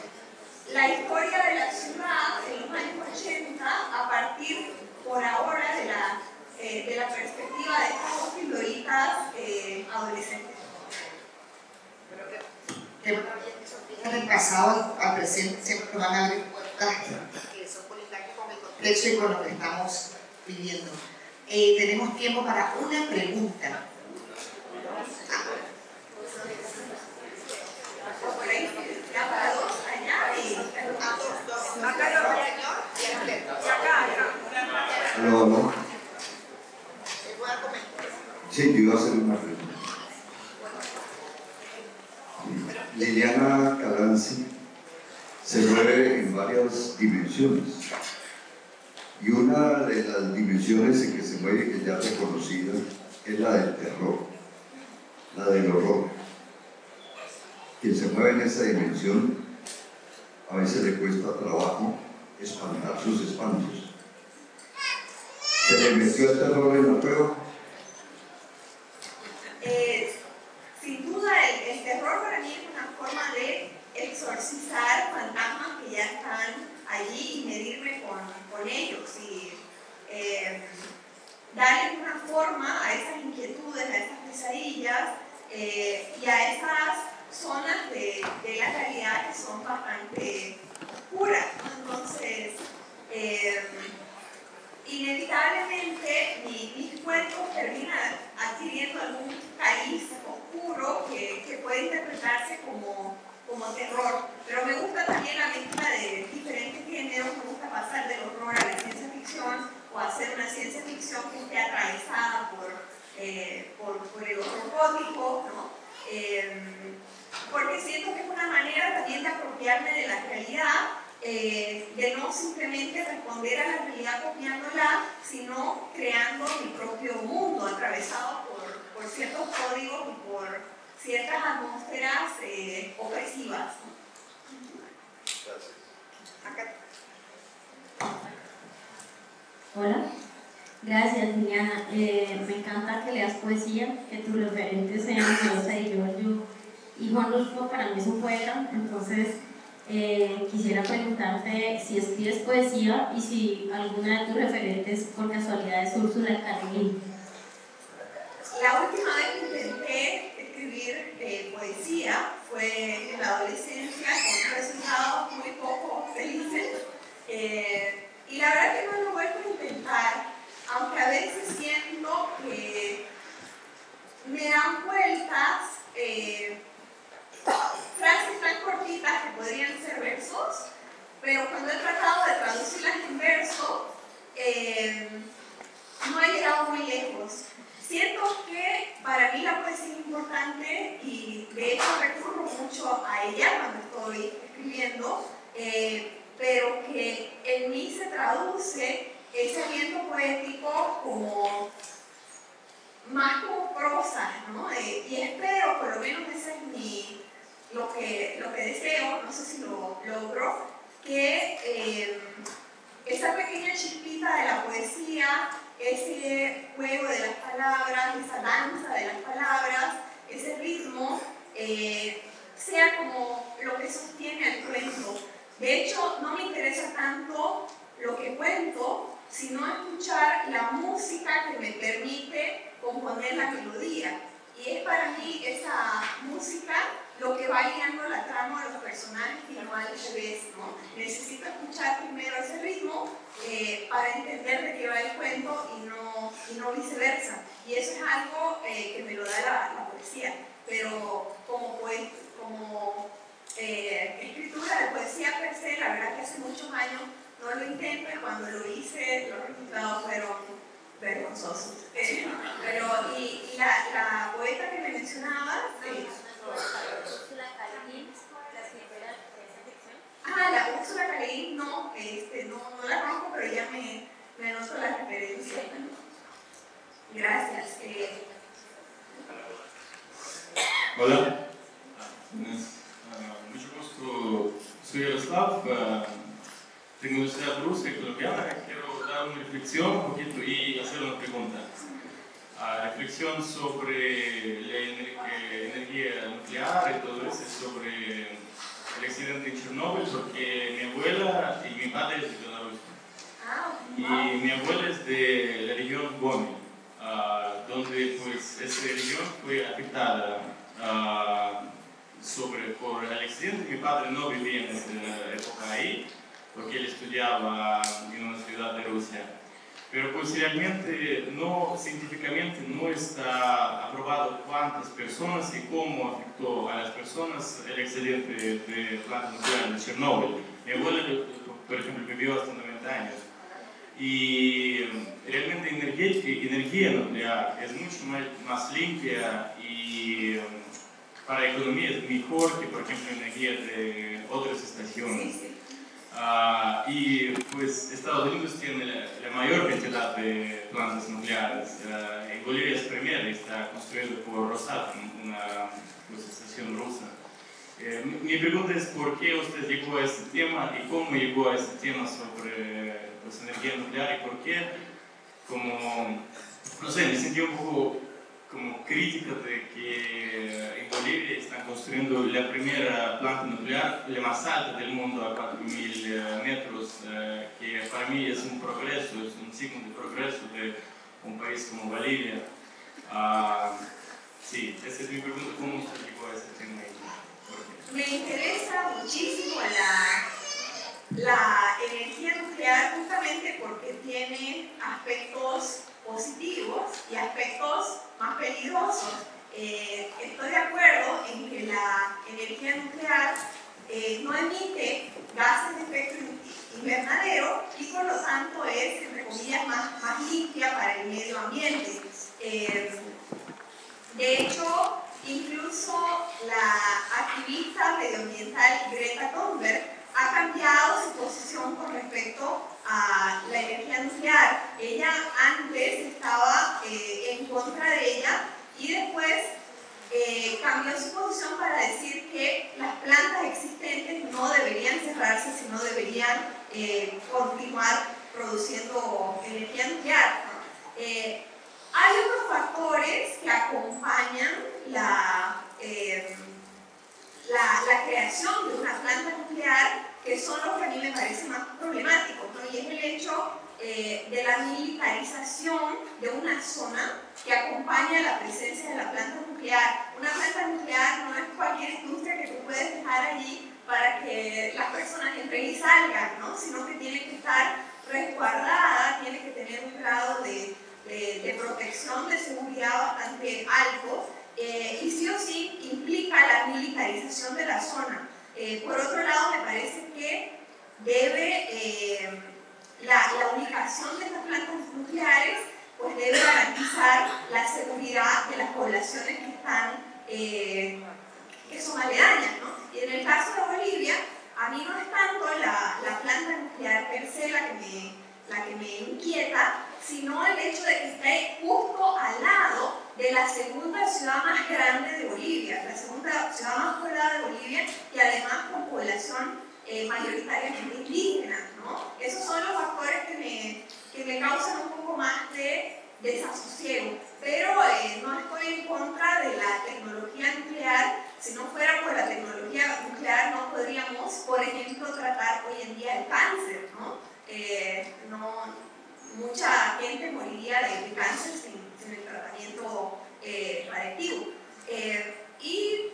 la historia de la ciudad en los años 80 a partir, por ahora, de la perspectiva de estas dos pildoritas adolescentes. Del pasado al presente siempre van a abrir puertas que son conectadas con el contexto y con lo que estamos viviendo. Tenemos tiempo para una pregunta. Por ahí, ya para dos, allá y acá. Aló. Sí, yo iba a hacer una pregunta. Liliana Calanzi se mueve en varias dimensiones, y una de las dimensiones en que se mueve, que ya es reconocida, es la del terror, la del horror. Quien se mueve en esa dimensión a veces le cuesta trabajo espantar sus espantos. ¿Se le metió el terror en la prueba? Sin duda, el terror para mí es una forma de exorcizar fantasmas que ya están allí y medirme con ellos y darle una forma a esas inquietudes, a esas pesadillas y a esas zonas de la realidad que son bastante oscuras, ¿no? Entonces, inevitablemente mis cuentos terminan adquiriendo algún cariz oscuro que puede interpretarse como terror, pero me gusta también la mezcla de diferentes géneros. Me gusta pasar del horror a la ciencia ficción, o hacer una ciencia ficción que esté atravesada por el horror gótico, ¿no? Porque siento que es una manera también de apropiarme de la realidad, de no simplemente responder a la realidad copiándola, sino creando mi propio mundo atravesado por ciertos códigos y por ciertas atmósferas opresivas. Gracias. Acá. Hola, gracias Liliana. Me encanta que leas poesía, que tus referentes sean Rosa y Giorgio y Juan Rulfo. Para mí es un poeta, entonces quisiera preguntarte si escribes poesía y si alguna de tus referentes por casualidad es Úrsula K. Le Guin. La última vez que intenté escribir poesía fue en la adolescencia con resultados muy poco felices. Y la verdad que no lo vuelvo a intentar, aunque a veces siento que me dan vueltas frases tan cortitas que podrían ser versos, pero cuando he tratado de traducirlas en verso, no he llegado muy lejos. Siento que para mí la poesía es importante y de hecho recurro mucho a ella cuando estoy escribiendo, pero que en mí se traduce ese aliento poético como más como prosa, ¿no? Y espero, por lo menos ese es lo que deseo, no sé si lo logro, que esa pequeña chispita de la poesía, ese juego de las palabras, esa danza de las palabras, ese ritmo, sea como lo que sostiene el cuento. De hecho, no me interesa tanto lo que cuento, sino escuchar la música que me permite componer la melodía. Y es para mí esa música lo que va guiando la trama de los personajes y la madre de vez, ¿no? Necesito escuchar primero ese ritmo para entender de qué va el cuento y no viceversa. Y eso es algo que me lo da la poesía. Pero como escritura de poesía per se, la verdad que hace muchos años no lo intento y cuando lo hice los resultados fueron vergonzosos. Pero y la poeta que me mencionaba, la Úrsula K. Le Guin no la conozco, pero ya me anoto la referencia. Gracias. Hola. Mucho gusto. Soy Yaroslav. Tengo Universidad Rusa Colombiana. Quiero dar una reflexión un poquito y hacer una pregunta. Reflexión sobre la energía nuclear y todo eso, sobre el accidente en Chernóbil, porque mi abuela y mi padre es de Bielorrusia. Y mi abuela es de la región Gomel, donde pues esa región fue afectada por el accidente. Mi padre no vivía en esa época ahí, porque él estudiaba en una ciudad de Rusia. Pero pues realmente científicamente no está aprobado cuántas personas y cómo afectó a las personas el accidente de planta nuclear de Chernóbil. Mi abuela, por ejemplo, vivió hasta 90 años. Y realmente energía nuclear es mucho más limpia y para la economía es mejor que, por ejemplo, energía de otras estaciones. Y pues Estados Unidos tiene la mayor cantidad de plantas nucleares. En Bolivia es primera, está construido por Rosatom, una estación rusa. Mi pregunta es por qué usted llegó a este tema y cómo llegó a este tema sobre energía nuclear y por qué, no sé, me sentí un poco como crítica de que en Bolivia están construyendo la primera planta nuclear, la más alta del mundo, a 4.000 metros, que para mí es un progreso, es un signo de progreso de un país como Bolivia. Sí, esa es mi pregunta, ¿cómo usted llegó a ese tema? Me interesa muchísimo la energía nuclear justamente porque tiene aspectos positivos y aspectos más peligrosos. Estoy de acuerdo en que la energía nuclear no emite gases de efecto invernadero y por lo tanto es, entre comillas, más limpia para el medio ambiente. De hecho, incluso la activista medioambiental Greta Thunberg ha cambiado su posición con respecto a la energía nuclear. Ella antes estaba en contra de ella y después cambió su posición para decir que las plantas existentes no deberían cerrarse, sino deberían continuar produciendo energía nuclear, ¿no? Hay otros factores que acompañan la creación de una planta nuclear, que son los que a mí me parecen más problemáticos, ¿no? Y es el hecho de la militarización de una zona que acompaña la presencia de la planta nuclear. Una planta nuclear no es cualquier industria que tú puedes dejar allí para que las personas entren y salgan, ¿no? Sino que tiene que estar resguardada, tiene que tener un grado de protección, de seguridad bastante alto, y sí o sí implica la militarización de la zona. Por otro lado, me parece que debe, la ubicación de estas plantas nucleares pues debe garantizar la seguridad de las poblaciones que están, que son aledañas, ¿no? Y en el caso de Bolivia, a mí no es tanto la planta nuclear per se la que me inquieta, sino el hecho de que esté justo al lado de la segunda ciudad más grande de Bolivia, la segunda ciudad más poblada de Bolivia, y además con población mayoritariamente indígena, ¿no? Esos son los factores que me causan un poco más de desasosiego. Pero no estoy en contra de la tecnología nuclear. Si no fuera por la tecnología nuclear, no podríamos, por ejemplo, tratar hoy en día el cáncer, ¿no? Mucha gente moriría de cáncer sin el tratamiento radiactivo. Y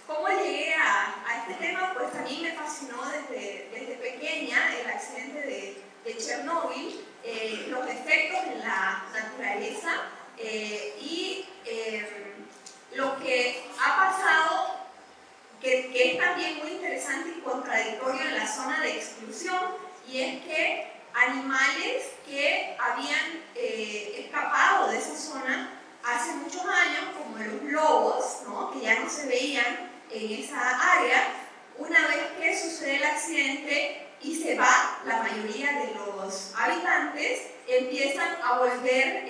cómo llegué a este tema, pues a mí me fascinó desde pequeña el accidente de Chernóbil, los efectos en la naturaleza y lo que ha pasado, que es también muy interesante y contradictorio en la zona de exclusión, y es que animales que habían escapado de esa zona hace muchos años, como los lobos, ¿no? Que ya no se veían en esa área, una vez que sucede el accidente y se va la mayoría de los habitantes, empiezan a volver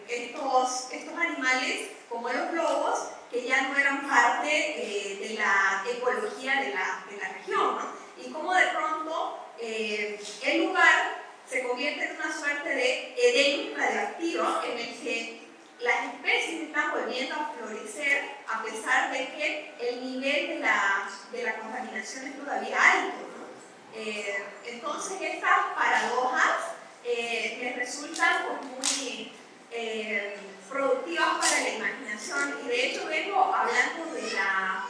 estos animales, como los lobos, que ya no eran parte de la ecología de la región, ¿no? Y como de pronto el lugar se convierte en una suerte de Edén radioactivo en el que las especies están volviendo a florecer a pesar de que el nivel de la contaminación es todavía alto, ¿no? Entonces estas paradojas me resultan pues, muy productivas para la imaginación, y de hecho vengo hablando de la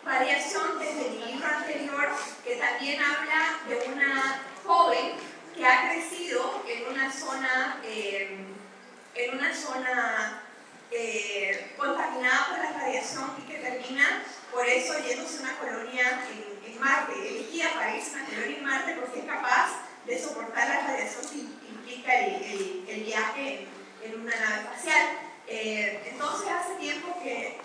radiación desde mi libro anterior, que también habla de una joven que ha crecido en una zona contaminada por la radiación, y que termina por eso yéndose a una colonia en Marte, elegida para irse a una colonia en Marte porque es capaz de soportar la radiación que implica el viaje en una nave espacial. Entonces hace tiempo que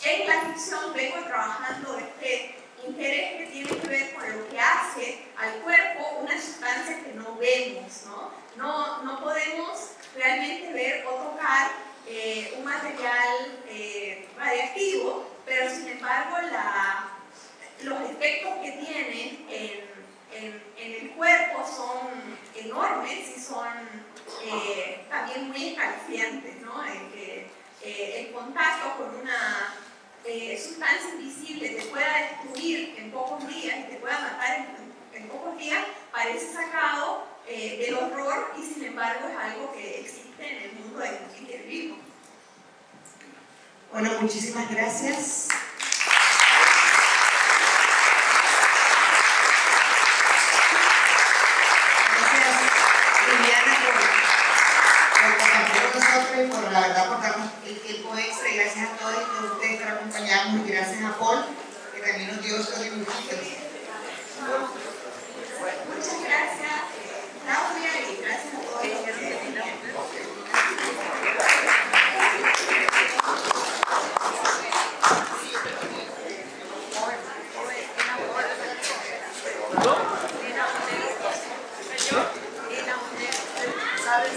en la ficción vengo trabajando este interés que tiene que ver con lo que hace al cuerpo una sustancia que no vemos, ¿no? No podemos realmente ver o tocar un material radiactivo, pero sin embargo los efectos que tiene en el cuerpo son enormes y son también muy escalofriantes, ¿no? El contacto con una sustancia invisible te pueda destruir en pocos días y te pueda matar en pocos días, parece sacado del horror, y sin embargo es algo que existe en el mundo en que vivimos. Bueno, muchísimas gracias. Gracias, Liliana, por compartir con nosotros y por la verdad por darnos el tiempo extra, y gracias a todos y todos ustedes por acompañarnos, y gracias a Paul, que también nos dio estos dibujitos. Muchas gracias, Claudia, y gracias a todos los que nos vinieron. ¿Sabes?